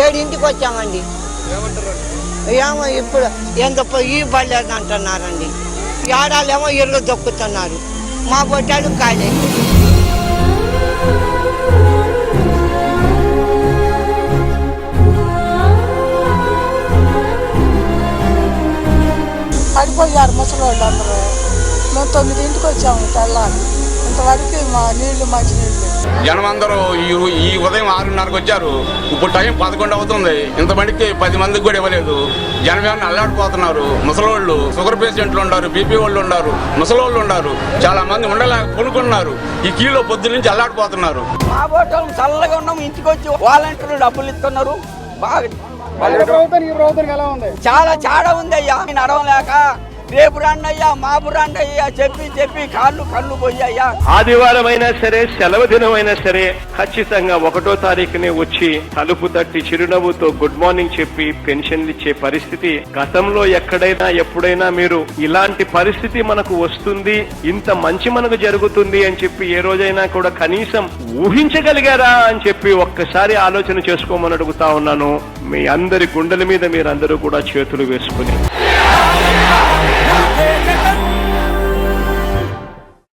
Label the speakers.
Speaker 1: 7ంటికి వచ్చామండి. ఏమో ఇప్పుడు ఎందుకు ఈ పడలేదు అంటున్నారండి. ఏడాలేమో ఇల్లు దొక్కుతున్నారు, మా బొట్టాలు ఖాళీ.
Speaker 2: పడిపోయారు ముసలి వాళ్ళు అందరూ. మేము 9ంటికి వచ్చాము తెల్లారి. ఇంతవరకు మా నీళ్లు మంచినీళ్ళు.
Speaker 3: జనం అందరూ ఈ ఉదయం 6:30కి వచ్చారు. ఇప్పుడు టైం 11 అవుతుంది. ఇంతమందికి 10 మందికి కూడా ఇవ్వలేదు. జనం ఏమన్నా అల్లాడిపోతున్నారు. ముసలోళ్ళు, షుగర్ పేషెంట్లు ఉన్నారు, బీపీ వాళ్ళు ఉన్నారు, ముసలోళ్ళు ఉన్నారు. చాలా మంది ఉండలేక కొనుక్కున్నారు. ఈ కీలో పొద్దు నుంచి అల్లాడిపోతున్నారు.
Speaker 4: మా బోటం చల్లగా ఉన్నాం. ఇంటికి వచ్చి వాలంటీర్లు డబ్బులు ఇస్తున్నారు. బాగా చాలా చాలా ఉంది అయ్యా. నడవలేక రేపు రండి అయ్యా, మాపు రండి అయ్యా చెప్పి కళ్ళు పోయాయ్యా.
Speaker 5: ఆదివారం అయినా సరే, సెలవు దినం అయినా సరే, ఖచ్చితంగా 1వ తారీఖునే వచ్చి తలుపు తట్టి చిరునవ్వుతో గుడ్ మార్నింగ్ చెప్పి పెన్షన్లు ఇచ్చే పరిస్థితి గతంలో ఎక్కడైనా ఎప్పుడైనా మీరు ఇలాంటి పరిస్థితి మనకు వస్తుంది, ఇంత మంచి మనకు జరుగుతుంది అని చెప్పి ఏ రోజైనా కూడా కనీసం ఊహించగలిగారా అని చెప్పి ఒక్కసారి ఆలోచన చేసుకోమని అడుగుతా ఉన్నాను. మీ అందరి గుండెల మీద మీరందరూ కూడా చేతులు వేసుకుని